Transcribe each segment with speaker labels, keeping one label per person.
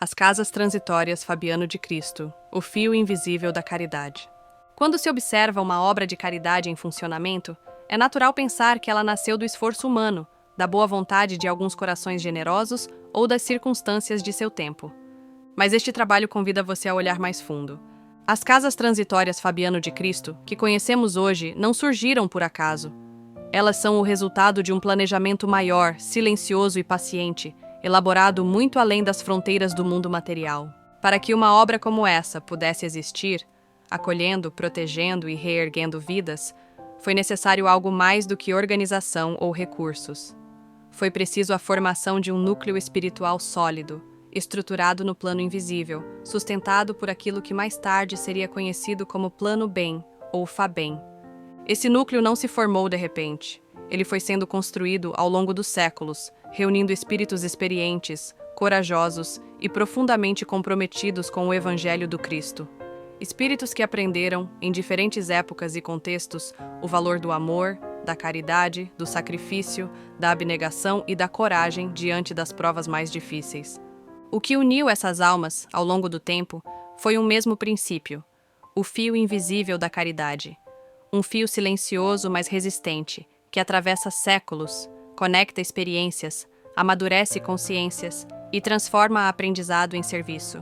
Speaker 1: As Casas Transitórias Fabiano de Cristo, o fio invisível da caridade. Quando se observa uma obra de caridade em funcionamento, é natural pensar que ela nasceu do esforço humano, da boa vontade de alguns corações generosos ou das circunstâncias de seu tempo. Mas este trabalho convida você a olhar mais fundo. As Casas Transitórias Fabiano de Cristo, que conhecemos hoje, não surgiram por acaso. Elas são o resultado de um planejamento maior, silencioso e paciente, elaborado muito além das fronteiras do mundo material. Para que uma obra como essa pudesse existir, acolhendo, protegendo e reerguendo vidas, foi necessário algo mais do que organização ou recursos. Foi preciso a formação de um núcleo espiritual sólido, estruturado no plano invisível, sustentado por aquilo que mais tarde seria conhecido como Plano Bem, ou Fabem. Esse núcleo não se formou de repente. Ele foi sendo construído ao longo dos séculos, reunindo espíritos experientes, corajosos e profundamente comprometidos com o Evangelho do Cristo. Espíritos que aprenderam, em diferentes épocas e contextos, o valor do amor, da caridade, do sacrifício, da abnegação e da coragem diante das provas mais difíceis. O que uniu essas almas, ao longo do tempo, foi um mesmo princípio: o fio invisível da caridade. Um fio silencioso, mas resistente, que atravessa séculos, conecta experiências, amadurece consciências e transforma aprendizado em serviço.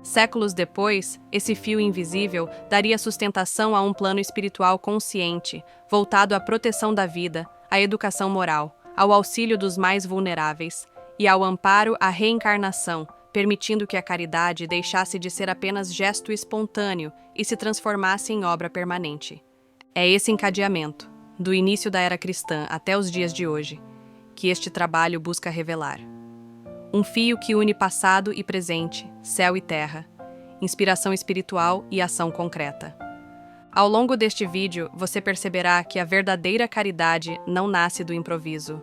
Speaker 1: Séculos depois, esse fio invisível daria sustentação a um plano espiritual consciente, voltado à proteção da vida, à educação moral, ao auxílio dos mais vulneráveis e ao amparo à reencarnação, permitindo que a caridade deixasse de ser apenas gesto espontâneo e se transformasse em obra permanente. É esse encadeamento, do início da era cristã até os dias de hoje, que este trabalho busca revelar. Um fio que une passado e presente, céu e terra, inspiração espiritual e ação concreta. Ao longo deste vídeo, você perceberá que a verdadeira caridade não nasce do improviso.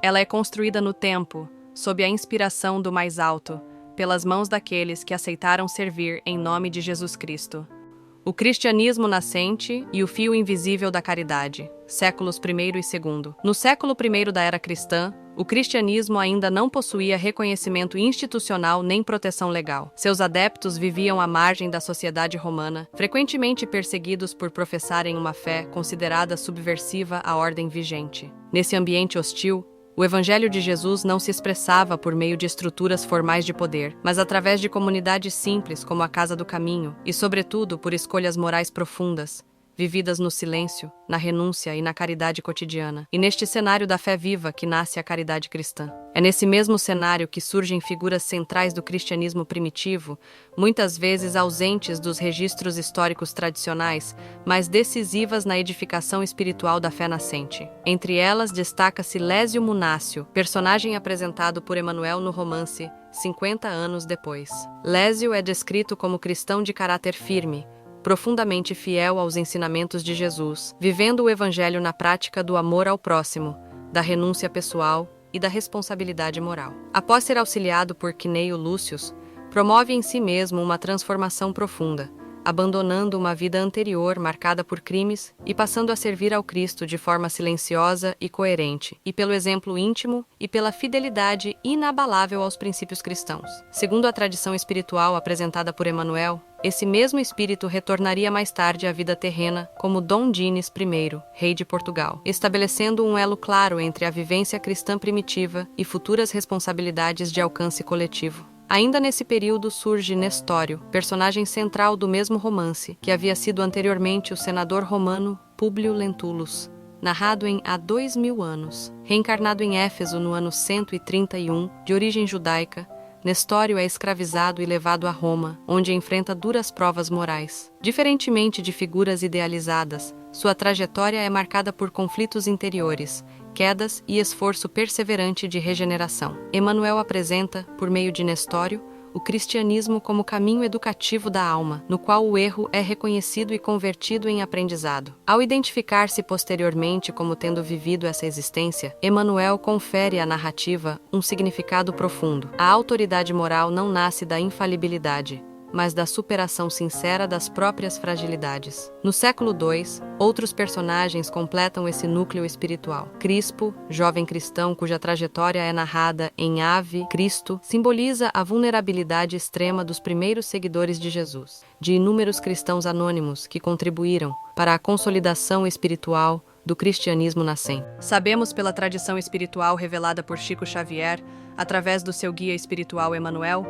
Speaker 1: Ela é construída no tempo, sob a inspiração do mais alto, pelas mãos daqueles que aceitaram servir em nome de Jesus Cristo. O cristianismo nascente e o fio invisível da caridade, séculos I e II. No século I da era cristã, o cristianismo ainda não possuía reconhecimento institucional nem proteção legal. Seus adeptos viviam à margem da sociedade romana, frequentemente perseguidos por professarem uma fé considerada subversiva à ordem vigente. Nesse ambiente hostil, o Evangelho de Jesus não se expressava por meio de estruturas formais de poder, mas através de comunidades simples como a Casa do Caminho e, sobretudo, por escolhas morais profundas, vividas no silêncio, na renúncia e na caridade cotidiana. E neste cenário da fé viva que nasce a caridade cristã. É nesse mesmo cenário que surgem figuras centrais do cristianismo primitivo, muitas vezes ausentes dos registros históricos tradicionais, mas decisivas na edificação espiritual da fé nascente. Entre elas destaca-se Lésio Munácio, personagem apresentado por Emmanuel no romance 50 anos depois. Lésio é descrito como cristão de caráter firme, profundamente fiel aos ensinamentos de Jesus, vivendo o Evangelho na prática do amor ao próximo, da renúncia pessoal e da responsabilidade moral. Após ser auxiliado por Cneio Lúcius, promove em si mesmo uma transformação profunda, abandonando uma vida anterior marcada por crimes e passando a servir ao Cristo de forma silenciosa e coerente, e pelo exemplo íntimo e pela fidelidade inabalável aos princípios cristãos. Segundo a tradição espiritual apresentada por Emmanuel, esse mesmo espírito retornaria mais tarde à vida terrena como Dom Dinis I, rei de Portugal, estabelecendo um elo claro entre a vivência cristã primitiva e futuras responsabilidades de alcance coletivo. Ainda nesse período surge Nestório, personagem central do mesmo romance, que havia sido anteriormente o senador romano Públio Lentulus, narrado em Há 2000 anos. Reencarnado em Éfeso no ano 131, de origem judaica, Nestório é escravizado e levado a Roma, onde enfrenta duras provas morais. Diferentemente de figuras idealizadas, sua trajetória é marcada por conflitos interiores, quedas e esforço perseverante de regeneração. Emmanuel apresenta, por meio de Nestório, o cristianismo como caminho educativo da alma, no qual o erro é reconhecido e convertido em aprendizado. Ao identificar-se posteriormente como tendo vivido essa existência, Emmanuel confere à narrativa um significado profundo. A autoridade moral não nasce da infalibilidade, mas da superação sincera das próprias fragilidades. No século II, outros personagens completam esse núcleo espiritual. Crispo, jovem cristão cuja trajetória é narrada em Ave Cristo, simboliza a vulnerabilidade extrema dos primeiros seguidores de Jesus, de inúmeros cristãos anônimos que contribuíram para a consolidação espiritual do cristianismo nascente. Sabemos pela tradição espiritual revelada por Chico Xavier, através do seu guia espiritual Emmanuel,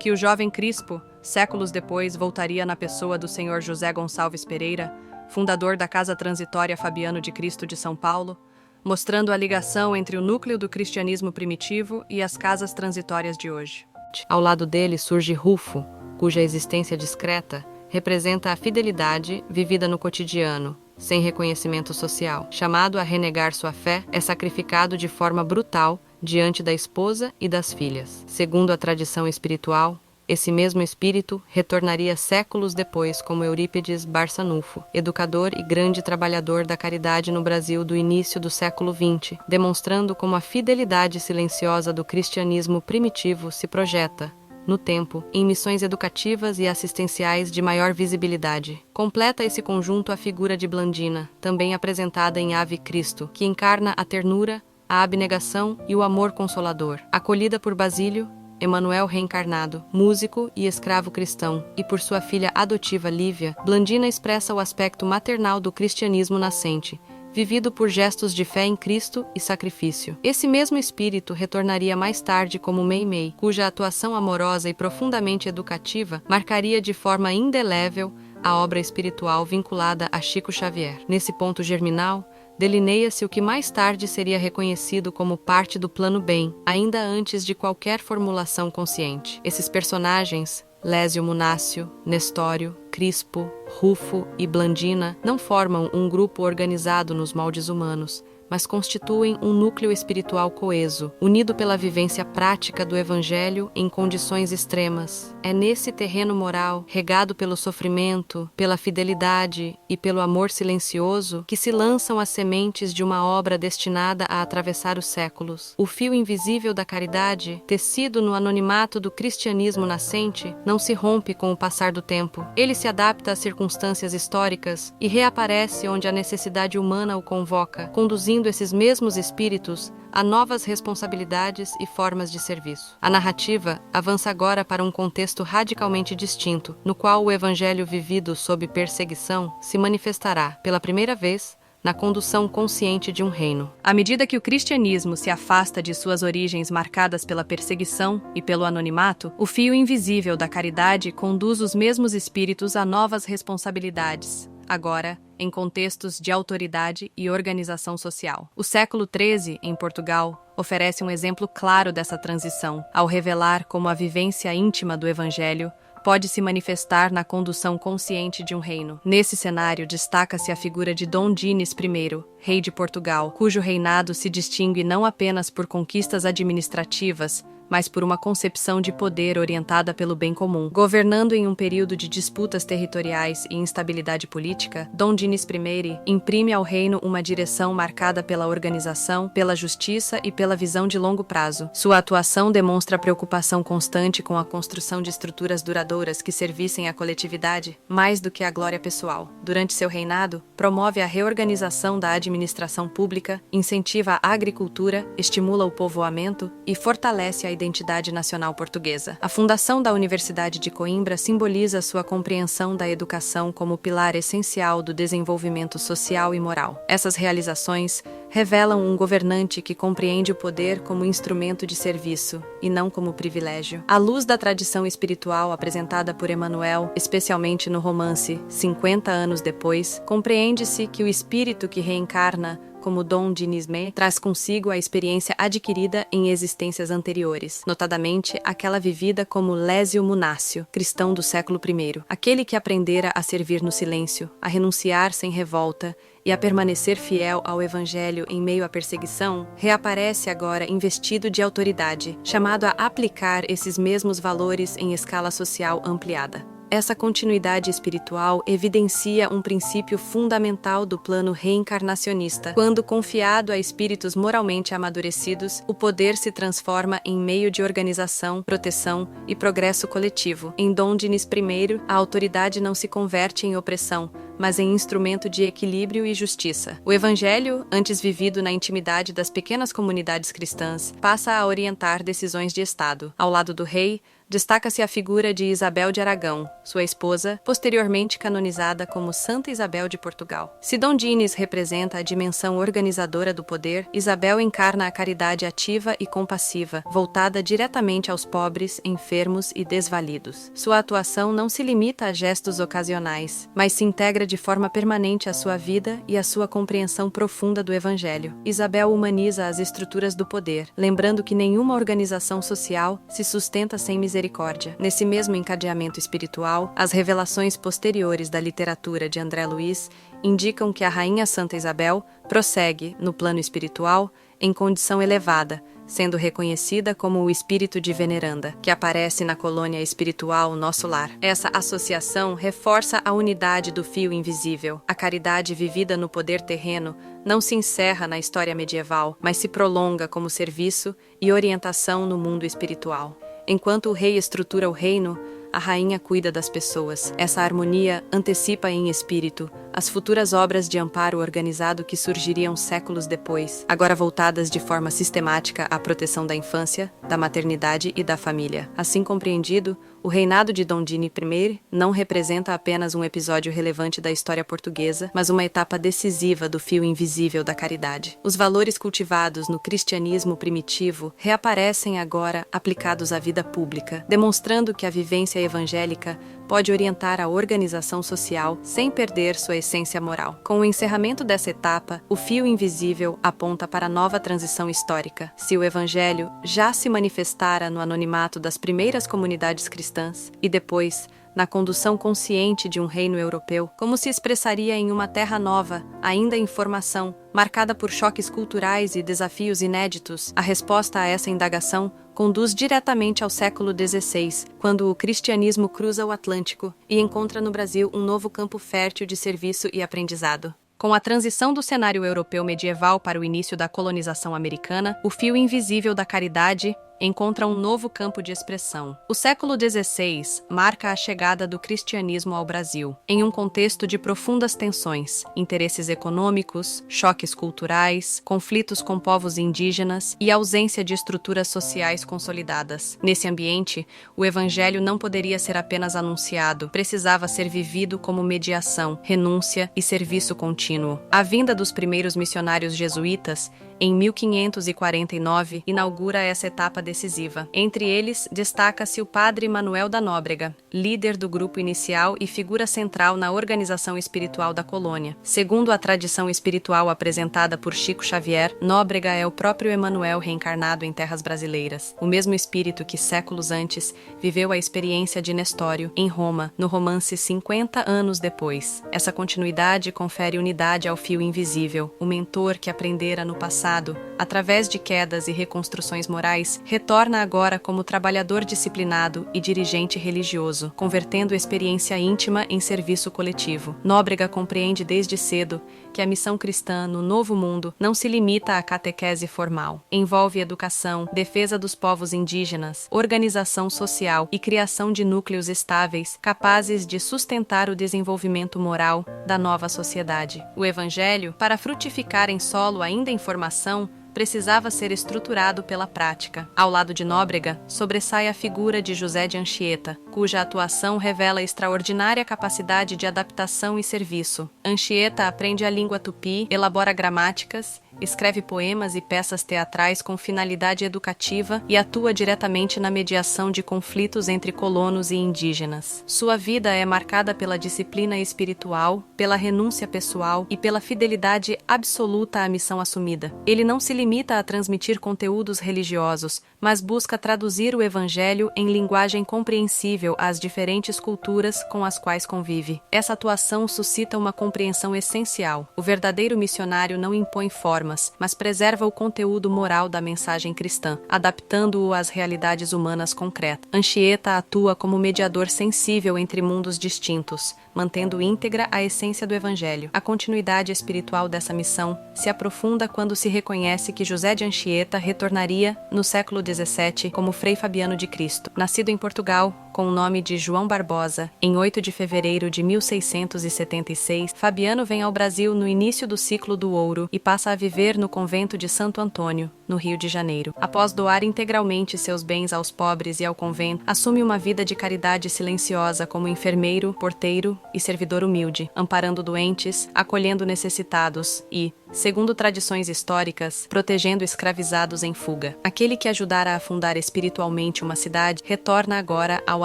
Speaker 1: que o jovem Crispo, séculos depois, voltaria na pessoa do Sr. José Gonçalves Pereira, fundador da Casa Transitória Fabiano de Cristo de São Paulo, mostrando a ligação entre o núcleo do cristianismo primitivo e as casas transitórias de hoje. Ao lado dele surge Rufo, cuja existência discreta representa a fidelidade vivida no cotidiano, sem reconhecimento social. Chamado a renegar sua fé, é sacrificado de forma brutal diante da esposa e das filhas. Segundo a tradição espiritual, esse mesmo espírito retornaria séculos depois como Eurípides Barçanufo, educador e grande trabalhador da caridade no Brasil do início do século XX, demonstrando como a fidelidade silenciosa do cristianismo primitivo se projeta, no tempo, em missões educativas e assistenciais de maior visibilidade. Completa esse conjunto a figura de Blandina, também apresentada em Ave Cristo, que encarna a ternura, a abnegação e o amor consolador. Acolhida por Basílio, Emanuel reencarnado, músico e escravo cristão, e por sua filha adotiva Lívia, Blandina expressa o aspecto maternal do cristianismo nascente, vivido por gestos de fé em Cristo e sacrifício. Esse mesmo espírito retornaria mais tarde como Meimei, cuja atuação amorosa e profundamente educativa marcaria de forma indelével a obra espiritual vinculada a Chico Xavier. Nesse ponto germinal, delineia-se o que mais tarde seria reconhecido como parte do plano bem, ainda antes de qualquer formulação consciente. Esses personagens, Lésio Munácio, Nestório, Crispo, Rufo e Blandina, não formam um grupo organizado nos moldes humanos, mas constituem um núcleo espiritual coeso, unido pela vivência prática do Evangelho em condições extremas. É nesse terreno moral, regado pelo sofrimento, pela fidelidade e pelo amor silencioso, que se lançam as sementes de uma obra destinada a atravessar os séculos. O fio invisível da caridade, tecido no anonimato do cristianismo nascente, não se rompe com o passar do tempo. Ele se adapta às circunstâncias históricas e reaparece onde a necessidade humana o convoca, conduzindo esses mesmos espíritos a novas responsabilidades e formas de serviço. A narrativa avança agora para um contexto radicalmente distinto, no qual o evangelho vivido sob perseguição se manifestará, pela primeira vez, na condução consciente de um reino. À medida que o cristianismo se afasta de suas origens marcadas pela perseguição e pelo anonimato, o fio invisível da caridade conduz os mesmos espíritos a novas responsabilidades, agora em contextos de autoridade e organização social. O século XIII, em Portugal, oferece um exemplo claro dessa transição, ao revelar como a vivência íntima do Evangelho pode se manifestar na condução consciente de um reino. Nesse cenário, destaca-se a figura de Dom Dinis I, rei de Portugal, cujo reinado se distingue não apenas por conquistas administrativas, mas por uma concepção de poder orientada pelo bem comum. Governando em um período de disputas territoriais e instabilidade política, Dom Dinis I imprime ao reino uma direção marcada pela organização, pela justiça e pela visão de longo prazo. Sua atuação demonstra preocupação constante com a construção de estruturas duradouras que servissem à coletividade, mais do que à glória pessoal. Durante seu reinado, promove a reorganização da administração pública, incentiva a agricultura, estimula o povoamento e fortalece a identidade nacional portuguesa. A fundação da Universidade de Coimbra simboliza sua compreensão da educação como pilar essencial do desenvolvimento social e moral. Essas realizações revelam um governante que compreende o poder como instrumento de serviço e não como privilégio. À luz da tradição espiritual apresentada por Emmanuel, especialmente no romance 50 anos depois, compreende-se que o espírito que reencarna como Dom Dinis I, traz consigo a experiência adquirida em existências anteriores, notadamente aquela vivida como Lésio Munácio, cristão do século I, aquele que aprendera a servir no silêncio, a renunciar sem revolta e a permanecer fiel ao Evangelho em meio à perseguição, reaparece agora investido de autoridade, chamado a aplicar esses mesmos valores em escala social ampliada. Essa continuidade espiritual evidencia um princípio fundamental do plano reencarnacionista. Quando confiado a espíritos moralmente amadurecidos, o poder se transforma em meio de organização, proteção e progresso coletivo. Em Dom Dinis I, a autoridade não se converte em opressão, mas em instrumento de equilíbrio e justiça. O Evangelho, antes vivido na intimidade das pequenas comunidades cristãs, passa a orientar decisões de Estado. Ao lado do rei, destaca-se a figura de Isabel de Aragão, sua esposa, posteriormente canonizada como Santa Isabel de Portugal. Se Dom Dinis representa a dimensão organizadora do poder, Isabel encarna a caridade ativa e compassiva, voltada diretamente aos pobres, enfermos e desvalidos. Sua atuação não se limita a gestos ocasionais, mas se integra de forma permanente à sua vida e à sua compreensão profunda do Evangelho. Isabel humaniza as estruturas do poder, lembrando que nenhuma organização social se sustenta sem misericórdia. Nesse mesmo encadeamento espiritual, as revelações posteriores da literatura de André Luiz indicam que a Rainha Santa Isabel prossegue, no plano espiritual, em condição elevada, sendo reconhecida como o espírito de veneranda, que aparece na colônia espiritual Nosso Lar. Essa associação reforça a unidade do fio invisível. A caridade vivida no poder terreno não se encerra na história medieval, mas se prolonga como serviço e orientação no mundo espiritual. Enquanto o rei estrutura o reino, a rainha cuida das pessoas. Essa harmonia antecipa em espírito as futuras obras de amparo organizado que surgiriam séculos depois, agora voltadas de forma sistemática à proteção da infância, da maternidade e da família. Assim compreendido, o reinado de Dom Dinis I não representa apenas um episódio relevante da história portuguesa, mas uma etapa decisiva do fio invisível da caridade. Os valores cultivados no cristianismo primitivo reaparecem agora aplicados à vida pública, demonstrando que a vivência evangélica pode orientar a organização social sem perder sua essência moral. Com o encerramento dessa etapa, o fio invisível aponta para a nova transição histórica. Se o Evangelho já se manifestara no anonimato das primeiras comunidades cristãs e depois na condução consciente de um reino europeu, como se expressaria em uma terra nova, ainda em formação, marcada por choques culturais e desafios inéditos, a resposta a essa indagação conduz diretamente ao século XVI, quando o cristianismo cruza o Atlântico e encontra no Brasil um novo campo fértil de serviço e aprendizado. Com a transição do cenário europeu medieval para o início da colonização americana, o fio invisível da caridade encontra um novo campo de expressão. O século XVI marca a chegada do cristianismo ao Brasil, em um contexto de profundas tensões, interesses econômicos, choques culturais, conflitos com povos indígenas e ausência de estruturas sociais consolidadas. Nesse ambiente, o Evangelho não poderia ser apenas anunciado, precisava ser vivido como mediação, renúncia e serviço contínuo. A vinda dos primeiros missionários jesuítas em 1549, inaugura essa etapa decisiva. Entre eles, destaca-se o padre Manuel da Nóbrega, líder do grupo inicial e figura central na organização espiritual da colônia. Segundo a tradição espiritual apresentada por Chico Xavier, Nóbrega é o próprio Emanuel reencarnado em terras brasileiras, o mesmo espírito que séculos antes viveu a experiência de Nestório, em Roma, no romance 50 anos depois. Essa continuidade confere unidade ao fio invisível, o mentor que aprendera no passado, através de quedas e reconstruções morais, retorna agora como trabalhador disciplinado e dirigente religioso, convertendo experiência íntima em serviço coletivo. Nóbrega compreende desde cedo que a missão cristã no Novo Mundo não se limita à catequese formal. Envolve educação, defesa dos povos indígenas, organização social e criação de núcleos estáveis, capazes de sustentar o desenvolvimento moral da nova sociedade. O Evangelho, para frutificar em solo ainda em formação, precisava ser estruturado pela prática. Ao lado de Nóbrega, sobressai a figura de José de Anchieta, cuja atuação revela extraordinária capacidade de adaptação e serviço. Anchieta aprende a língua tupi, elabora gramáticas, escreve poemas e peças teatrais com finalidade educativa e atua diretamente na mediação de conflitos entre colonos e indígenas. Sua vida é marcada pela disciplina espiritual, pela renúncia pessoal e pela fidelidade absoluta à missão assumida. Ele não se limita a transmitir conteúdos religiosos, mas busca traduzir o Evangelho em linguagem compreensível às diferentes culturas com as quais convive. Essa atuação suscita uma compreensão essencial. O verdadeiro missionário não impõe formas, formas, mas preserva o conteúdo moral da mensagem cristã, adaptando-o às realidades humanas concretas. Anchieta atua como mediador sensível entre mundos distintos, mantendo íntegra a essência do Evangelho. A continuidade espiritual dessa missão se aprofunda quando se reconhece que José de Anchieta retornaria, no século XVII, como Frei Fabiano de Cristo. Nascido em Portugal, com o nome de João Barbosa, em 8 de fevereiro de 1676, Fabiano vem ao Brasil no início do ciclo do ouro e passa a viver no convento de Santo Antônio, no Rio de Janeiro. Após doar integralmente seus bens aos pobres e ao convento, assume uma vida de caridade silenciosa como enfermeiro, porteiro e servidor humilde, amparando doentes, acolhendo necessitados e, segundo tradições históricas, protegendo escravizados em fuga. Aquele que ajudara a fundar espiritualmente uma cidade retorna agora ao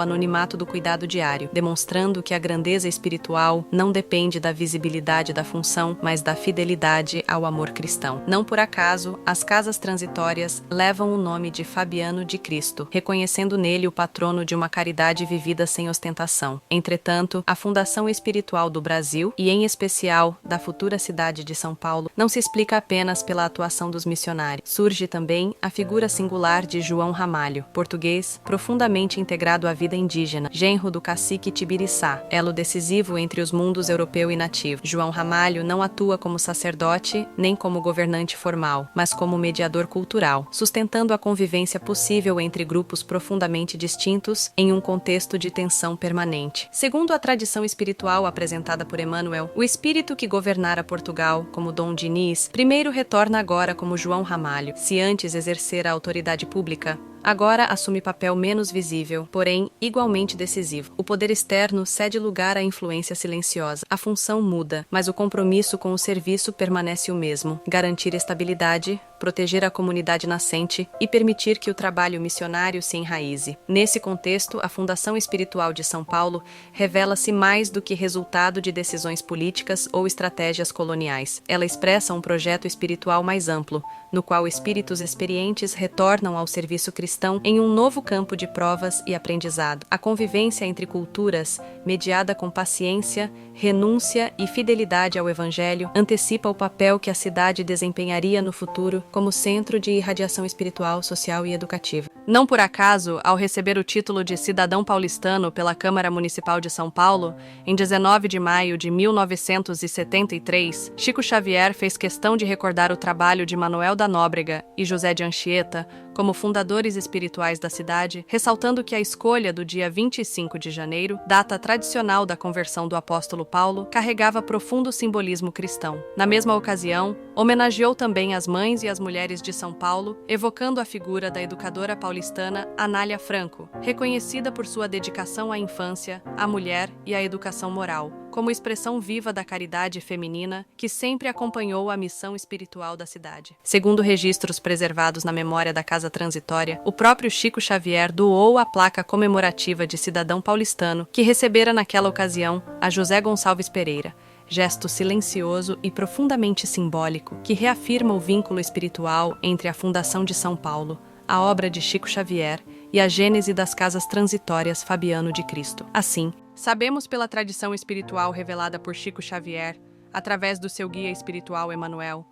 Speaker 1: anonimato do cuidado diário, demonstrando que a grandeza espiritual não depende da visibilidade da função, mas da fidelidade ao amor cristão. Não por acaso, as casas transitórias levam o nome de Fabiano de Cristo, reconhecendo nele o patrono de uma caridade vivida sem ostentação. Entretanto, a fundação espiritual do Brasil, e em especial da futura cidade de São Paulo, não se explica apenas pela atuação dos missionários. Surge também a figura singular de João Ramalho, português profundamente integrado à vida indígena, genro do cacique Tibiriçá, elo decisivo entre os mundos europeu e nativo. João Ramalho não atua como sacerdote nem como governante formal, mas como mediador cultural, sustentando a convivência possível entre grupos profundamente distintos em um contexto de tensão permanente. Segundo a tradição espiritual apresentada por Emmanuel, o espírito que governara Portugal, como Dom Dinis, primeiro retorna agora como João Ramalho. Se antes exercera a autoridade pública, agora assume papel menos visível, porém igualmente decisivo. O poder externo cede lugar à influência silenciosa. A função muda, mas o compromisso com o serviço permanece o mesmo: garantir estabilidade, proteger a comunidade nascente e permitir que o trabalho missionário se enraize. Nesse contexto, a Fundação Espiritual de São Paulo revela-se mais do que resultado de decisões políticas ou estratégias coloniais. Ela expressa um projeto espiritual mais amplo, no qual espíritos experientes retornam ao serviço cristão em um novo campo de provas e aprendizado. A convivência entre culturas, mediada com paciência, renúncia e fidelidade ao Evangelho, antecipa o papel que a cidade desempenharia no futuro como centro de irradiação espiritual, social e educativa. Não por acaso, ao receber o título de cidadão paulistano pela Câmara Municipal de São Paulo, em 19 de maio de 1973, Chico Xavier fez questão de recordar o trabalho de Manuel da Nóbrega e José de Anchieta como fundadores espirituais da cidade, ressaltando que a escolha do dia 25 de janeiro, data tradicional da conversão do apóstolo Paulo, carregava profundo simbolismo cristão. Na mesma ocasião, homenageou também as mães e as mulheres de São Paulo, evocando a figura da educadora paulistana Anália Franco, reconhecida por sua dedicação à infância, à mulher e à educação moral, como expressão viva da caridade feminina que sempre acompanhou a missão espiritual da cidade. Segundo registros preservados na memória da Casa Transitória, o próprio Chico Xavier doou a placa comemorativa de cidadão paulistano que recebera naquela ocasião a José Gonçalves Pereira, gesto silencioso e profundamente simbólico que reafirma o vínculo espiritual entre a fundação de São Paulo, a obra de Chico Xavier e a gênese das Casas Transitórias Fabiano de Cristo. Assim, sabemos pela tradição espiritual revelada por Chico Xavier, através do seu guia espiritual Emmanuel,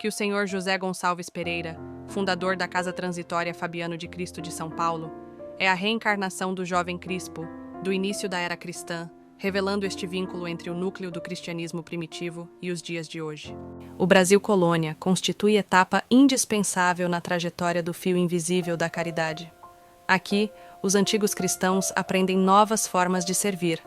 Speaker 1: que o Senhor José Gonçalves Pereira, fundador da Casa Transitória Fabiano de Cristo de São Paulo, é a reencarnação do jovem Crispo, do início da era cristã, revelando este vínculo entre o núcleo do cristianismo primitivo e os dias de hoje. O Brasil Colônia constitui etapa indispensável na trajetória do fio invisível da caridade. Aqui, os antigos cristãos aprendem novas formas de servir,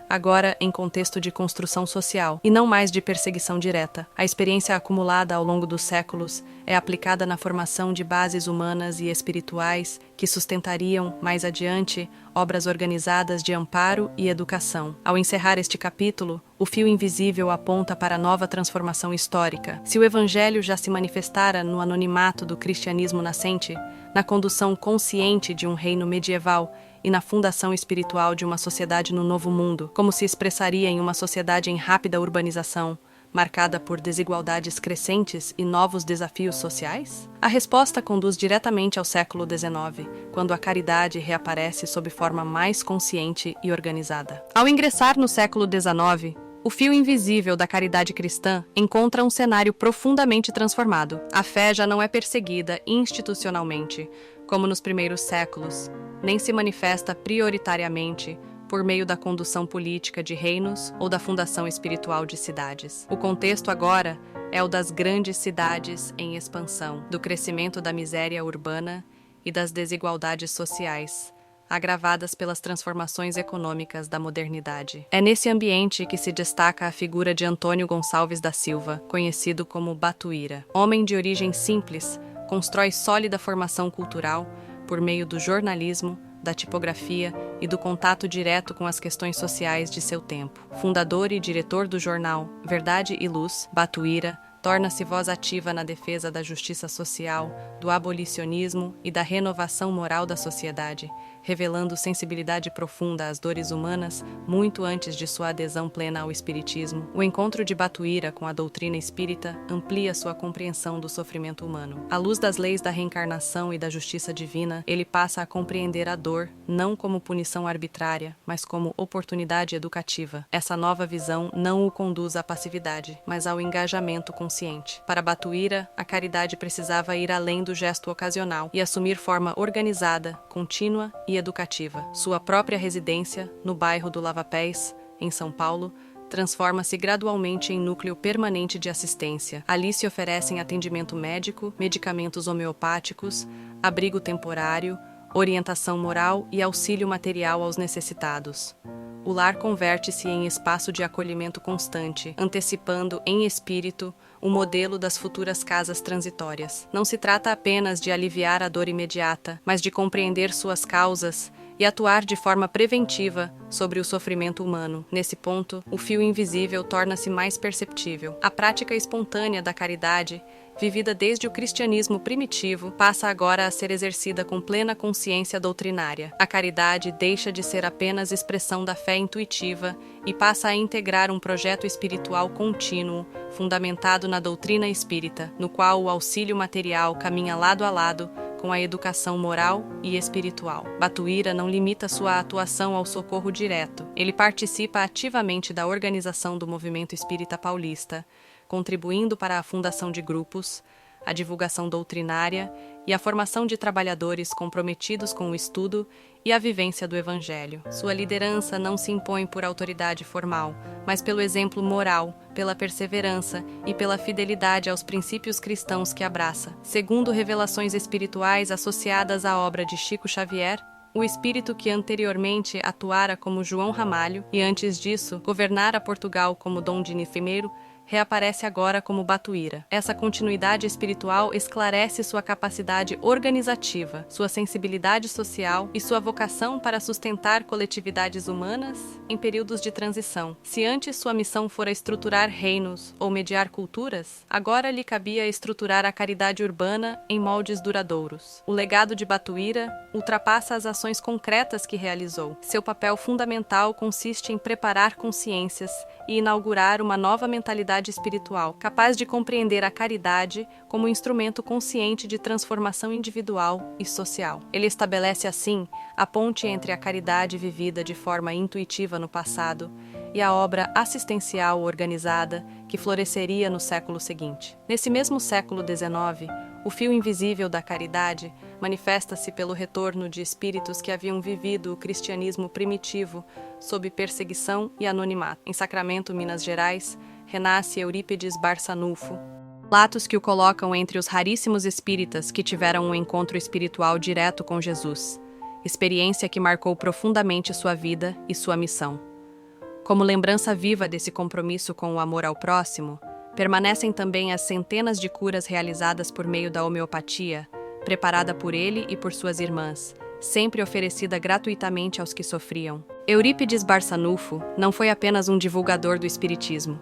Speaker 1: agora em contexto de construção social, e não mais de perseguição direta. A experiência acumulada ao longo dos séculos é aplicada na formação de bases humanas e espirituais que sustentariam, mais adiante, obras organizadas de amparo e educação. Ao encerrar este capítulo, o fio invisível aponta para a nova transformação histórica. Se o Evangelho já se manifestara no anonimato do cristianismo nascente, na condução consciente de um reino medieval e na fundação espiritual de uma sociedade no Novo Mundo, como se expressaria em uma sociedade em rápida urbanização, marcada por desigualdades crescentes e novos desafios sociais? A resposta conduz diretamente ao século XIX, quando a caridade reaparece sob forma mais consciente e organizada. Ao ingressar no século XIX, O fio invisível da caridade cristã encontra um cenário profundamente transformado. A fé já não é perseguida institucionalmente, como nos primeiros séculos, nem se manifesta prioritariamente por meio da condução política de reinos ou da fundação espiritual de cidades. O contexto agora é o das grandes cidades em expansão, do crescimento da miséria urbana e das desigualdades sociais, agravadas pelas transformações econômicas da modernidade. É nesse ambiente que se destaca a figura de Antônio Gonçalves da Silva, conhecido como Batuíra. Homem de origem simples, constrói sólida formação cultural por meio do jornalismo, da tipografia e do contato direto com as questões sociais de seu tempo. Fundador e diretor do jornal Verdade e Luz, Batuíra torna-se voz ativa na defesa da justiça social, do abolicionismo e da renovação moral da sociedade, revelando sensibilidade profunda às dores humanas muito antes de sua adesão plena ao espiritismo. O encontro de Batuíra com a doutrina espírita amplia sua compreensão do sofrimento humano. À luz das leis da reencarnação e da justiça divina, ele passa a compreender a dor não como punição arbitrária, mas como oportunidade educativa. Essa nova visão não o conduz à passividade, mas ao engajamento consciente. Para Batuíra, a caridade precisava ir além do gesto ocasional e assumir forma organizada, contínua e educativa. Sua própria residência, no bairro do Lavapés, em São Paulo, transforma-se gradualmente em núcleo permanente de assistência. Ali se oferecem atendimento médico, medicamentos homeopáticos, abrigo temporário, orientação moral e auxílio material aos necessitados. O lar converte-se em espaço de acolhimento constante, antecipando, em espírito, o modelo das futuras casas transitórias. Não se trata apenas de aliviar a dor imediata, mas de compreender suas causas e atuar de forma preventiva sobre o sofrimento humano. Nesse ponto, o fio invisível torna-se mais perceptível. A prática espontânea da caridade, vivida desde o cristianismo primitivo, passa agora a ser exercida com plena consciência doutrinária. A caridade deixa de ser apenas expressão da fé intuitiva e passa a integrar um projeto espiritual contínuo, fundamentado na doutrina espírita, no qual o auxílio material caminha lado a lado com a educação moral e espiritual. Batuíra não limita sua atuação ao socorro direto. Ele participa ativamente da organização do movimento espírita paulista, contribuindo para a fundação de grupos, a divulgação doutrinária e a formação de trabalhadores comprometidos com o estudo e a vivência do Evangelho. Sua liderança não se impõe por autoridade formal, mas pelo exemplo moral, pela perseverança e pela fidelidade aos princípios cristãos que abraça. Segundo revelações espirituais associadas à obra de Chico Xavier, o espírito que anteriormente atuara como João Ramalho e antes disso governara Portugal como Dom Dinis I, reaparece agora como Batuíra. Essa continuidade espiritual esclarece sua capacidade organizativa, sua sensibilidade social e sua vocação para sustentar coletividades humanas em períodos de transição. Se antes sua missão fora estruturar reinos ou mediar culturas, agora lhe cabia estruturar a caridade urbana em moldes duradouros. O legado de Batuíra ultrapassa as ações concretas que realizou. Seu papel fundamental consiste em preparar consciências e inaugurar uma nova mentalidade espiritual, capaz de compreender a caridade como instrumento consciente de transformação individual e social. Ele estabelece, assim, a ponte entre a caridade vivida de forma intuitiva no passado e a obra assistencial organizada que floresceria no século seguinte. Nesse mesmo século XIX, o fio invisível da caridade manifesta-se pelo retorno de espíritos que haviam vivido o cristianismo primitivo sob perseguição e anonimato. Em Sacramento, Minas Gerais, renasce Eurípides Barçanufo. Relatos que o colocam entre os raríssimos espíritas que tiveram um encontro espiritual direto com Jesus, experiência que marcou profundamente sua vida e sua missão. Como lembrança viva desse compromisso com o amor ao próximo, permanecem também as centenas de curas realizadas por meio da homeopatia, preparada por ele e por suas irmãs, sempre oferecida gratuitamente aos que sofriam. Eurípides Barçanufo não foi apenas um divulgador do espiritismo.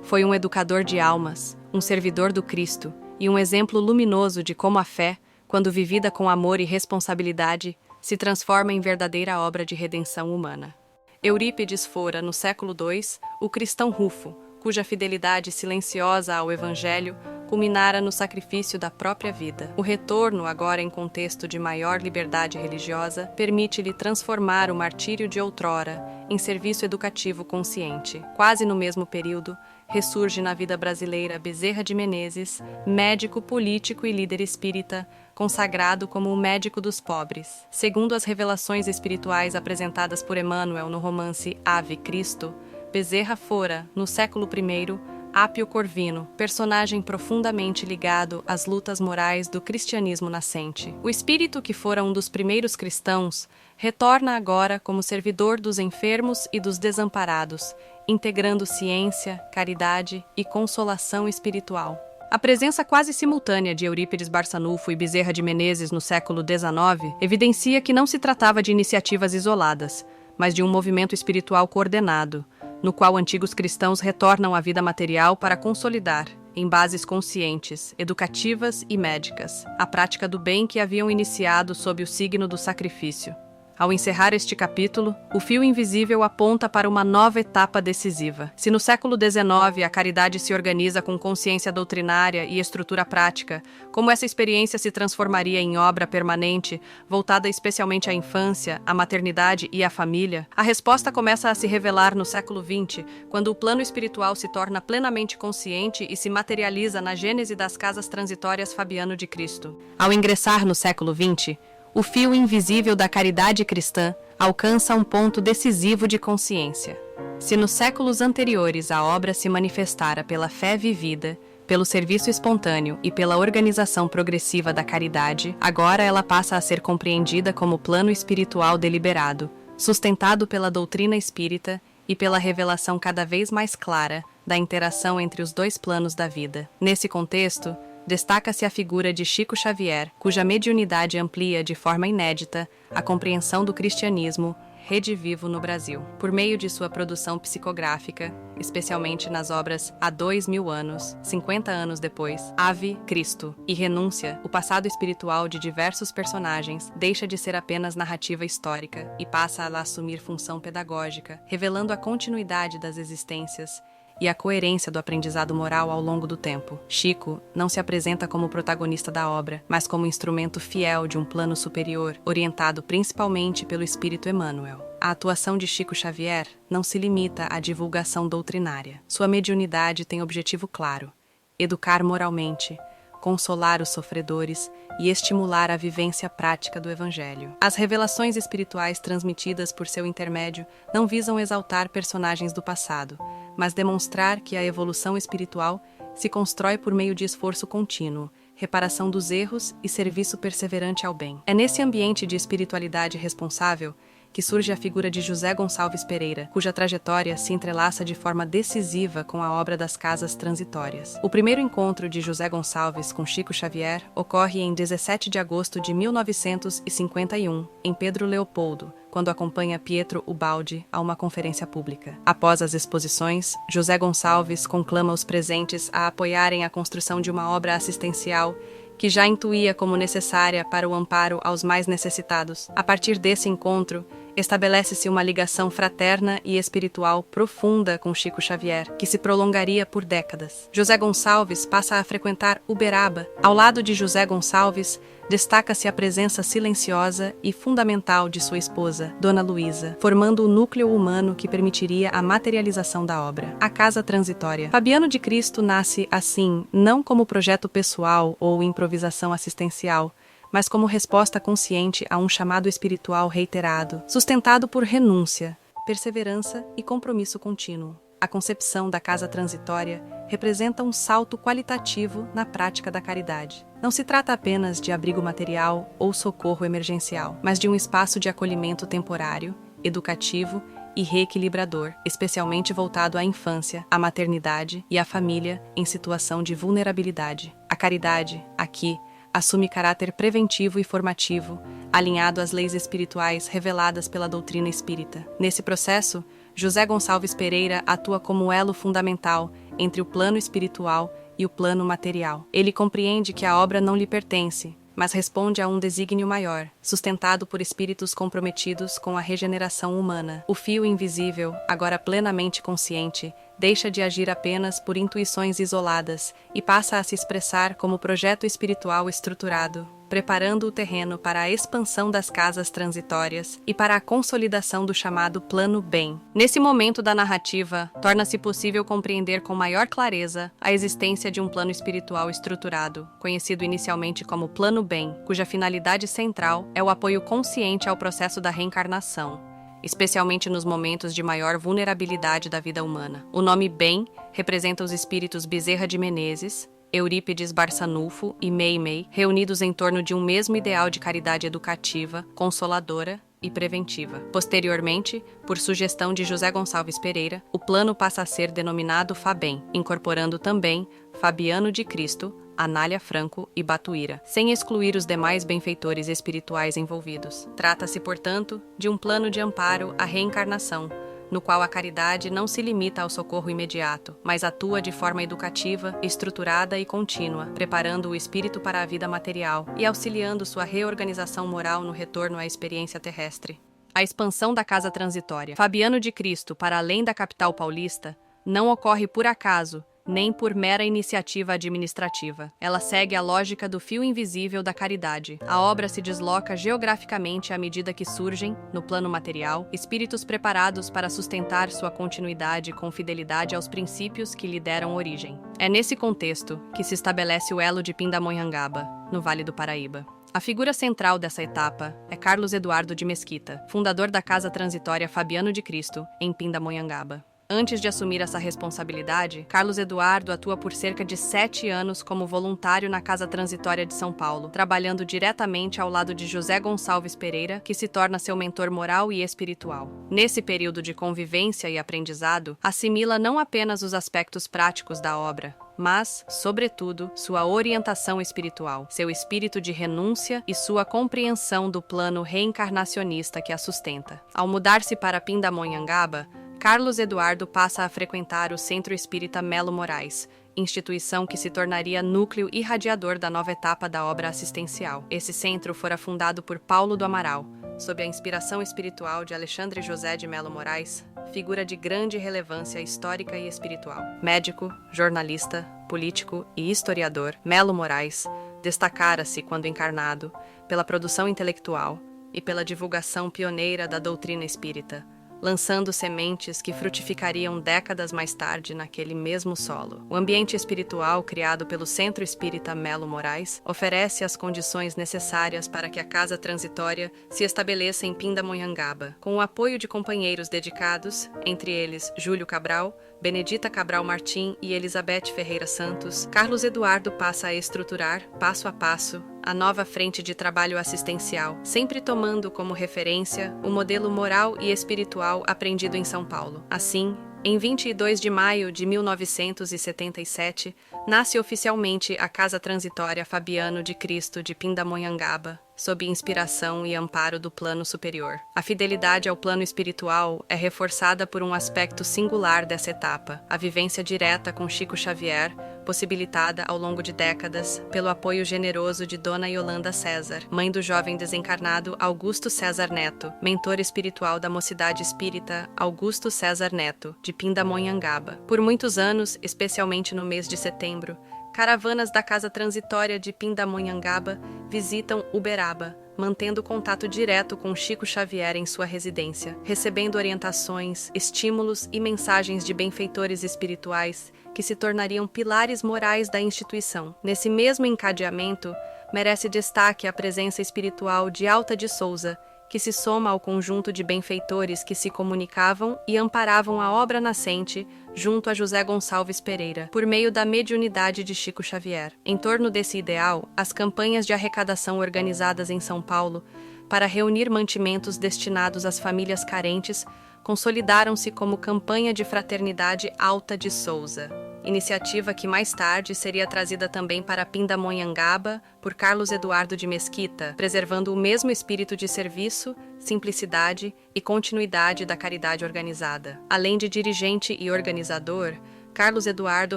Speaker 1: Foi um educador de almas, um servidor do Cristo e um exemplo luminoso de como a fé, quando vivida com amor e responsabilidade, se transforma em verdadeira obra de redenção humana. Eurípides fora, no século II, o cristão rufo, cuja fidelidade silenciosa ao Evangelho culminara no sacrifício da própria vida. O retorno, agora em contexto de maior liberdade religiosa, permite-lhe transformar o martírio de outrora em serviço educativo consciente. Quase no mesmo período, ressurge na vida brasileira Bezerra de Menezes, médico, político e líder espírita, consagrado como o médico dos pobres. Segundo as revelações espirituais apresentadas por Emmanuel no romance Ave Cristo, Bezerra fora, no século I, Apio Corvino, personagem profundamente ligado às lutas morais do cristianismo nascente. O espírito que fora um dos primeiros cristãos retorna agora como servidor dos enfermos e dos desamparados, integrando ciência, caridade e consolação espiritual. A presença quase simultânea de Eurípides Barçanufo e Bezerra de Menezes no século XIX evidencia que não se tratava de iniciativas isoladas, mas de um movimento espiritual coordenado, no qual antigos cristãos retornam à vida material para consolidar, em bases conscientes, educativas e médicas, a prática do bem que haviam iniciado sob o signo do sacrifício. Ao encerrar este capítulo, o fio invisível aponta para uma nova etapa decisiva. Se no século XIX a caridade se organiza com consciência doutrinária e estrutura prática, como essa experiência se transformaria em obra permanente, voltada especialmente à infância, à maternidade e à família, a resposta começa a se revelar no século XX, quando o plano espiritual se torna plenamente consciente e se materializa na gênese das casas transitórias Fabiano de Cristo. Ao ingressar no século XX, o fio invisível da caridade cristã alcança um ponto decisivo de consciência. Se nos séculos anteriores a obra se manifestara pela fé vivida, pelo serviço espontâneo e pela organização progressiva da caridade, agora ela passa a ser compreendida como plano espiritual deliberado, sustentado pela doutrina espírita e pela revelação cada vez mais clara da interação entre os dois planos da vida. Nesse contexto, destaca-se a figura de Chico Xavier, cuja mediunidade amplia de forma inédita a compreensão do cristianismo redivivo no Brasil. Por meio de sua produção psicográfica, especialmente nas obras Há 2000 anos, 50 anos depois, Ave Cristo e Renúncia, o passado espiritual de diversos personagens deixa de ser apenas narrativa histórica e passa a assumir função pedagógica, revelando a continuidade das existências e a coerência do aprendizado moral ao longo do tempo. Chico não se apresenta como protagonista da obra, mas como instrumento fiel de um plano superior, orientado principalmente pelo espírito Emmanuel. A atuação de Chico Xavier não se limita à divulgação doutrinária. Sua mediunidade tem objetivo claro: educar moralmente, consolar os sofredores e estimular a vivência prática do Evangelho. As revelações espirituais transmitidas por seu intermédio não visam exaltar personagens do passado, mas demonstrar que a evolução espiritual se constrói por meio de esforço contínuo, reparação dos erros e serviço perseverante ao bem. É nesse ambiente de espiritualidade responsável que surge a figura de José Gonçalves Pereira, cuja trajetória se entrelaça de forma decisiva com a obra das casas transitórias. O primeiro encontro de José Gonçalves com Chico Xavier ocorre em 17 de agosto de 1951, em Pedro Leopoldo, quando acompanha Pietro Ubaldi a uma conferência pública. Após as exposições, José Gonçalves conclama os presentes a apoiarem a construção de uma obra assistencial que já intuía como necessária para o amparo aos mais necessitados. A partir desse encontro, estabelece-se uma ligação fraterna e espiritual profunda com Chico Xavier, que se prolongaria por décadas. José Gonçalves passa a frequentar Uberaba. Ao lado de José Gonçalves, destaca-se a presença silenciosa e fundamental de sua esposa, Dona Luísa, formando o núcleo humano que permitiria a materialização da obra. A Casa Transitória. Fabiano de Cristo nasce, assim, não como projeto pessoal ou improvisação assistencial, mas como resposta consciente a um chamado espiritual reiterado, sustentado por renúncia, perseverança e compromisso contínuo. A concepção da casa transitória representa um salto qualitativo na prática da caridade. Não se trata apenas de abrigo material ou socorro emergencial, mas de um espaço de acolhimento temporário, educativo e reequilibrador, especialmente voltado à infância, à maternidade e à família em situação de vulnerabilidade. A caridade, aqui, assume caráter preventivo e formativo, alinhado às leis espirituais reveladas pela doutrina espírita. Nesse processo, José Gonçalves Pereira atua como elo fundamental entre o plano espiritual e o plano material. Ele compreende que a obra não lhe pertence, mas responde a um desígnio maior, sustentado por espíritos comprometidos com a regeneração humana. O fio invisível, agora plenamente consciente, deixa de agir apenas por intuições isoladas e passa a se expressar como projeto espiritual estruturado, preparando o terreno para a expansão das casas transitórias e para a consolidação do chamado Plano Bem. Nesse momento da narrativa, torna-se possível compreender com maior clareza a existência de um plano espiritual estruturado, conhecido inicialmente como Plano Bem, cuja finalidade central é o apoio consciente ao processo da reencarnação, especialmente nos momentos de maior vulnerabilidade da vida humana. O nome Bem representa os espíritos Bezerra de Menezes, Eurípides Barçanufo e Meimei, reunidos em torno de um mesmo ideal de caridade educativa, consoladora e preventiva. Posteriormente, por sugestão de José Gonçalves Pereira, o plano passa a ser denominado FABEM, incorporando também Fabiano de Cristo, Anália Franco e Batuíra, sem excluir os demais benfeitores espirituais envolvidos. Trata-se, portanto, de um plano de amparo à reencarnação, no qual a caridade não se limita ao socorro imediato, mas atua de forma educativa, estruturada e contínua, preparando o espírito para a vida material e auxiliando sua reorganização moral no retorno à experiência terrestre. A expansão da casa transitória Fabiano de Cristo para além da capital paulista não ocorre por acaso, nem por mera iniciativa administrativa. Ela segue a lógica do fio invisível da caridade. A obra se desloca geograficamente à medida que surgem, no plano material, espíritos preparados para sustentar sua continuidade com fidelidade aos princípios que lhe deram origem. É nesse contexto que se estabelece o elo de Pindamonhangaba, no Vale do Paraíba. A figura central dessa etapa é Carlos Eduardo de Mesquita, fundador da Casa Transitória Fabiano de Cristo, em Pindamonhangaba. Antes de assumir essa responsabilidade, Carlos Eduardo atua por cerca de 7 anos como voluntário na Casa Transitória de São Paulo, trabalhando diretamente ao lado de José Gonçalves Pereira, que se torna seu mentor moral e espiritual. Nesse período de convivência e aprendizado, assimila não apenas os aspectos práticos da obra, mas, sobretudo, sua orientação espiritual, seu espírito de renúncia e sua compreensão do plano reencarnacionista que a sustenta. Ao mudar-se para Pindamonhangaba, Carlos Eduardo passa a frequentar o Centro Espírita Melo Moraes, instituição que se tornaria núcleo irradiador da nova etapa da obra assistencial. Esse centro fora fundado por Paulo do Amaral, sob a inspiração espiritual de Alexandre José de Melo Moraes, figura de grande relevância histórica e espiritual. Médico, jornalista, político e historiador, Melo Moraes destacara-se, quando encarnado, pela produção intelectual e pela divulgação pioneira da doutrina espírita, lançando sementes que frutificariam décadas mais tarde naquele mesmo solo. O ambiente espiritual criado pelo Centro Espírita Melo Moraes oferece as condições necessárias para que a casa transitória se estabeleça em Pindamonhangaba, com o apoio de companheiros dedicados, entre eles Júlio Cabral, Benedita Cabral Martim e Elizabeth Ferreira Santos. Carlos Eduardo passa a estruturar, passo a passo, a nova frente de trabalho assistencial, sempre tomando como referência o modelo moral e espiritual aprendido em São Paulo. Assim, em 22 de maio de 1977, nasce oficialmente a Casa Transitória Fabiano de Cristo de Pindamonhangaba, sob inspiração e amparo do plano superior. A fidelidade ao plano espiritual é reforçada por um aspecto singular dessa etapa, a vivência direta com Chico Xavier, possibilitada ao longo de décadas pelo apoio generoso de Dona Yolanda César, mãe do jovem desencarnado Augusto César Neto, mentor espiritual da Mocidade Espírita Augusto César Neto, de Pindamonhangaba. Por muitos anos, especialmente no mês de setembro, caravanas da Casa Transitória de Pindamonhangaba visitam Uberaba, mantendo contato direto com Chico Xavier em sua residência, recebendo orientações, estímulos e mensagens de benfeitores espirituais que se tornariam pilares morais da instituição. Nesse mesmo encadeamento, merece destaque a presença espiritual de Alta de Souza, que se soma ao conjunto de benfeitores que se comunicavam e amparavam a obra nascente junto a José Gonçalves Pereira, por meio da mediunidade de Chico Xavier. Em torno desse ideal, as campanhas de arrecadação organizadas em São Paulo para reunir mantimentos destinados às famílias carentes consolidaram-se como Campanha de Fraternidade Alta de Souza, iniciativa que mais tarde seria trazida também para Pindamonhangaba por Carlos Eduardo de Mesquita, preservando o mesmo espírito de serviço, simplicidade e continuidade da caridade organizada. Além de dirigente e organizador, Carlos Eduardo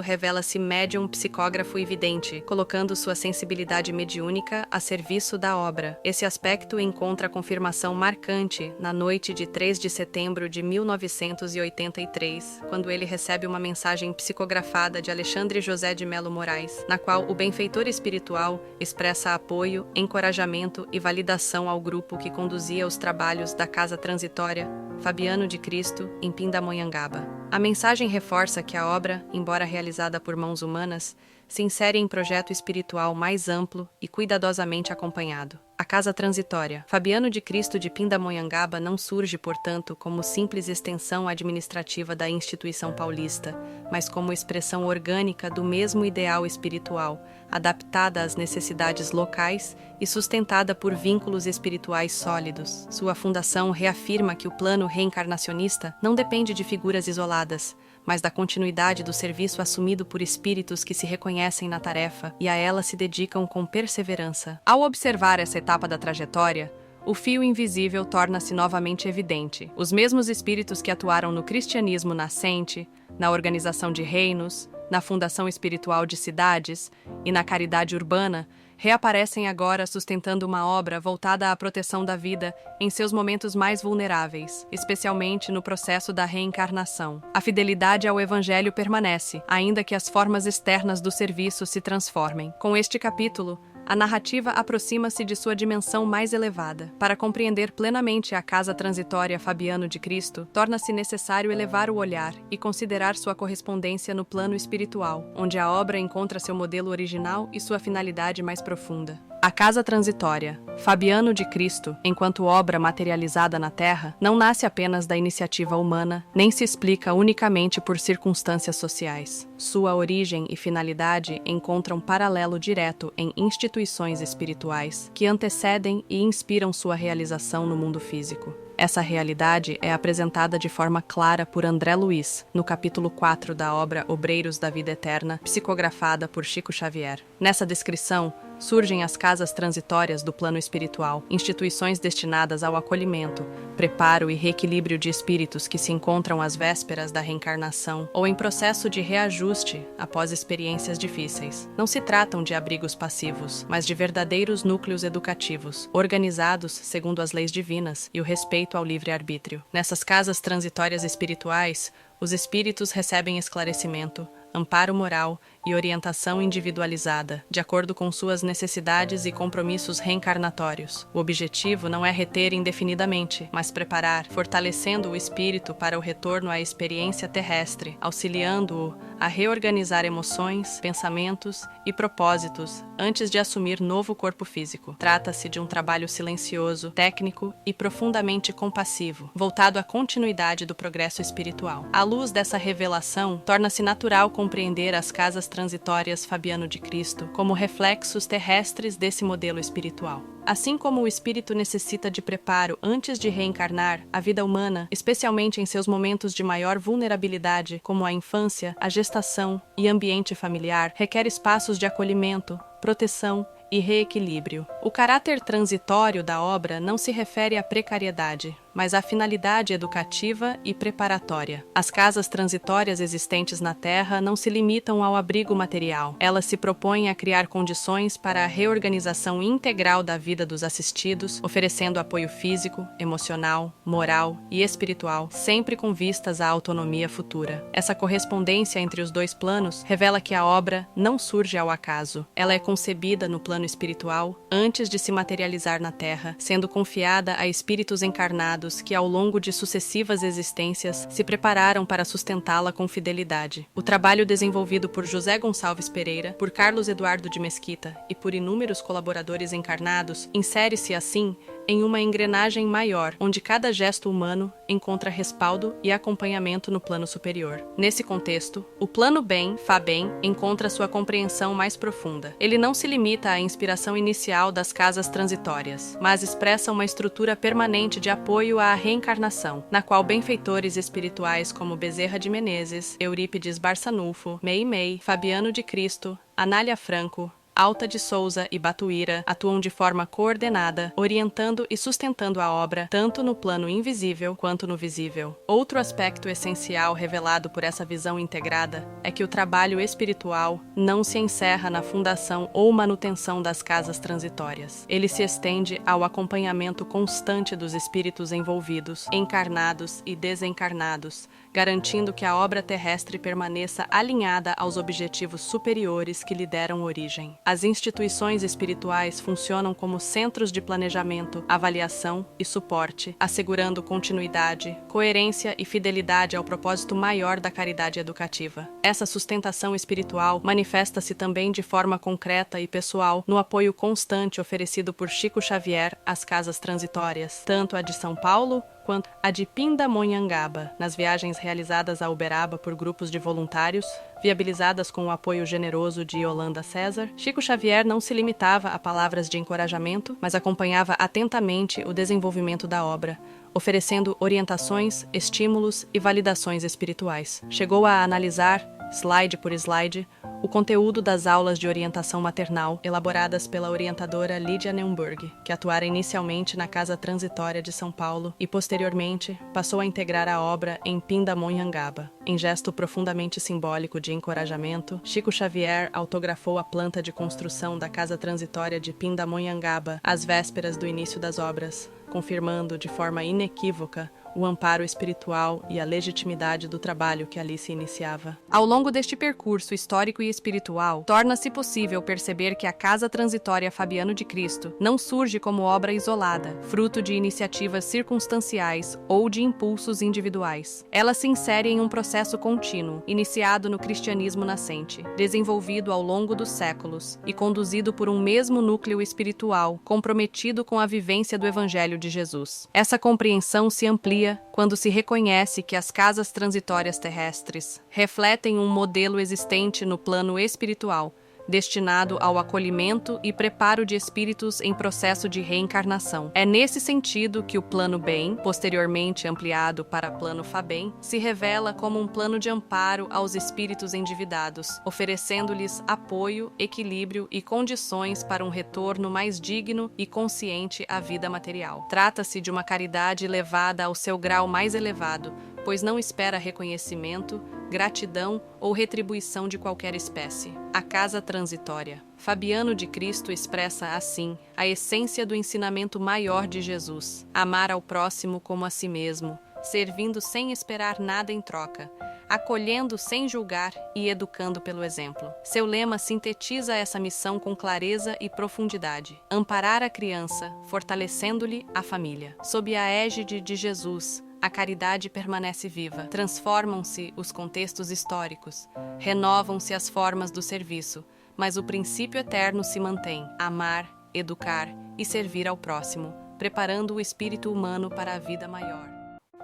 Speaker 1: revela-se médium, psicógrafo e vidente, colocando sua sensibilidade mediúnica a serviço da obra. Esse aspecto encontra confirmação marcante na noite de 3 de setembro de 1983, quando ele recebe uma mensagem psicografada de Alexandre José de Melo Moraes, na qual o benfeitor espiritual expressa apoio, encorajamento e validação ao grupo que conduzia os trabalhos da Casa Transitória Fabiano de Cristo, em Pindamonhangaba. A mensagem reforça que a obra, embora realizada por mãos humanas, se insere em projeto espiritual mais amplo e cuidadosamente acompanhado. A Casa Transitória Fabiano de Cristo de Pindamonhangaba não surge, portanto, como simples extensão administrativa da instituição paulista, mas como expressão orgânica do mesmo ideal espiritual, adaptada às necessidades locais e sustentada por vínculos espirituais sólidos. Sua fundação reafirma que o plano reencarnacionista não depende de figuras isoladas, mas da continuidade do serviço assumido por espíritos que se reconhecem na tarefa e a ela se dedicam com perseverança. Ao observar essa etapa da trajetória, o fio invisível torna-se novamente evidente. Os mesmos espíritos que atuaram no cristianismo nascente, na organização de reinos, na fundação espiritual de cidades e na caridade urbana, reaparecem agora sustentando uma obra voltada à proteção da vida em seus momentos mais vulneráveis, especialmente no processo da reencarnação. A fidelidade ao Evangelho permanece, ainda que as formas externas do serviço se transformem. Com este capítulo, a narrativa aproxima-se de sua dimensão mais elevada. Para compreender plenamente a Casa Transitória Fabiano de Cristo, torna-se necessário elevar o olhar e considerar sua correspondência no plano espiritual, onde a obra encontra seu modelo original e sua finalidade mais profunda. A Casa Transitória Fabiano de Cristo, enquanto obra materializada na Terra, não nasce apenas da iniciativa humana, nem se explica unicamente por circunstâncias sociais. Sua origem e finalidade encontram paralelo direto em instituições espirituais que antecedem e inspiram sua realização no mundo físico. Essa realidade é apresentada de forma clara por André Luiz, no capítulo 4 da obra Obreiros da Vida Eterna, psicografada por Chico Xavier. Nessa descrição, surgem as casas transitórias do plano espiritual, instituições destinadas ao acolhimento, preparo e reequilíbrio de espíritos que se encontram às vésperas da reencarnação ou em processo de reajuste após experiências difíceis. Não se tratam de abrigos passivos, mas de verdadeiros núcleos educativos, organizados segundo as leis divinas e o respeito ao livre-arbítrio. Nessas casas transitórias espirituais, os espíritos recebem esclarecimento, amparo moral e orientação individualizada, de acordo com suas necessidades e compromissos reencarnatórios. O objetivo não é reter indefinidamente, mas preparar, fortalecendo o espírito para o retorno à experiência terrestre, auxiliando-o a reorganizar emoções, pensamentos e propósitos antes de assumir novo corpo físico. Trata-se de um trabalho silencioso, técnico e profundamente compassivo, voltado à continuidade do progresso espiritual. À luz dessa revelação, torna-se natural compreender as casas transitórias Fabiano de Cristo como reflexos terrestres desse modelo espiritual. Assim como o espírito necessita de preparo antes de reencarnar, a vida humana, especialmente em seus momentos de maior vulnerabilidade, como a infância, a gestação e ambiente familiar, requer espaços de acolhimento, proteção e reequilíbrio. O caráter transitório da obra não se refere à precariedade, mas à finalidade educativa e preparatória. As casas transitórias existentes na Terra não se limitam ao abrigo material. Elas se propõem a criar condições para a reorganização integral da vida dos assistidos, oferecendo apoio físico, emocional, moral e espiritual, sempre com vistas à autonomia futura. Essa correspondência entre os dois planos revela que a obra não surge ao acaso. Ela é concebida no plano espiritual antes de se materializar na Terra, sendo confiada a espíritos encarnados que ao longo de sucessivas existências se prepararam para sustentá-la com fidelidade. O trabalho desenvolvido por José Gonçalves Pereira, por Carlos Eduardo de Mesquita e por inúmeros colaboradores encarnados insere-se assim em uma engrenagem maior, onde cada gesto humano encontra respaldo e acompanhamento no plano superior. Nesse contexto, o plano bem, Fabem, encontra sua compreensão mais profunda. Ele não se limita à inspiração inicial das casas transitórias, mas expressa uma estrutura permanente de apoio à reencarnação, na qual benfeitores espirituais como Bezerra de Menezes, Eurípides Barçanufo, Meimei, Fabiano de Cristo, Anália Franco, Alta de Souza e Batuíra atuam de forma coordenada, orientando e sustentando a obra, tanto no plano invisível quanto no visível. Outro aspecto essencial revelado por essa visão integrada é que o trabalho espiritual não se encerra na fundação ou manutenção das casas transitórias. Ele se estende ao acompanhamento constante dos espíritos envolvidos, encarnados e desencarnados, garantindo que a obra terrestre permaneça alinhada aos objetivos superiores que lhe deram origem. As instituições espirituais funcionam como centros de planejamento, avaliação e suporte, assegurando continuidade, coerência e fidelidade ao propósito maior da caridade educativa. Essa sustentação espiritual manifesta-se também de forma concreta e pessoal no apoio constante oferecido por Chico Xavier às casas transitórias, tanto a de São Paulo quanto a de Pindamonhangaba, nas viagens realizadas a Uberaba por grupos de voluntários, viabilizadas com o apoio generoso de Yolanda César. Chico Xavier não se limitava a palavras de encorajamento, mas acompanhava atentamente o desenvolvimento da obra, oferecendo orientações, estímulos e validações espirituais. Chegou a analisar, slide por slide, o conteúdo das aulas de orientação maternal elaboradas pela orientadora Lídia Neumburg, que atuara inicialmente na Casa Transitória de São Paulo e, posteriormente, passou a integrar a obra em Pindamonhangaba. Em gesto profundamente simbólico de encorajamento, Chico Xavier autografou a planta de construção da Casa Transitória de Pindamonhangaba às vésperas do início das obras, confirmando de forma inequívoca o amparo espiritual e a legitimidade do trabalho que ali se iniciava. Ao longo deste percurso histórico e espiritual, torna-se possível perceber que a Casa Transitória Fabiano de Cristo não surge como obra isolada, fruto de iniciativas circunstanciais ou de impulsos individuais. Ela se insere em um processo contínuo, iniciado no cristianismo nascente, desenvolvido ao longo dos séculos e conduzido por um mesmo núcleo espiritual comprometido com a vivência do Evangelho de Jesus. Essa compreensão se amplia quando se reconhece que as casas transitórias terrestres refletem um modelo existente no plano espiritual, destinado ao acolhimento e preparo de espíritos em processo de reencarnação. É nesse sentido que o plano Bem, posteriormente ampliado para plano Fabem, se revela como um plano de amparo aos espíritos endividados, oferecendo-lhes apoio, equilíbrio e condições para um retorno mais digno e consciente à vida material. Trata-se de uma caridade levada ao seu grau mais elevado, pois não espera reconhecimento, gratidão ou retribuição de qualquer espécie. A Casa Transitória Fabiano de Cristo expressa, assim, a essência do ensinamento maior de Jesus: amar ao próximo como a si mesmo, servindo sem esperar nada em troca, acolhendo sem julgar e educando pelo exemplo. Seu lema sintetiza essa missão com clareza e profundidade: amparar a criança, fortalecendo-lhe a família. Sob a égide de Jesus, a caridade permanece viva. Transformam-se os contextos históricos, renovam-se as formas do serviço, mas o princípio eterno se mantém: amar, educar e servir ao próximo, preparando o espírito humano para a vida maior.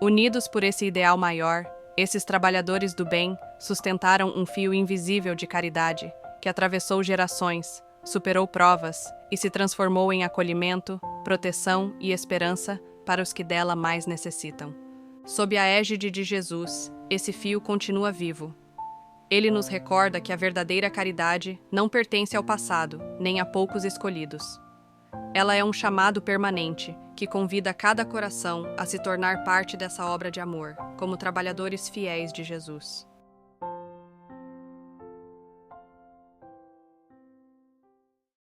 Speaker 1: Unidos por esse ideal maior, esses trabalhadores do bem sustentaram um fio invisível de caridade que atravessou gerações, superou provas e se transformou em acolhimento, proteção e esperança para os que dela mais necessitam. Sob a égide de Jesus, esse fio continua vivo. Ele nos recorda que a verdadeira caridade não pertence ao passado, nem a poucos escolhidos. Ela é um chamado permanente, que convida cada coração a se tornar parte dessa obra de amor, como trabalhadores fiéis de Jesus.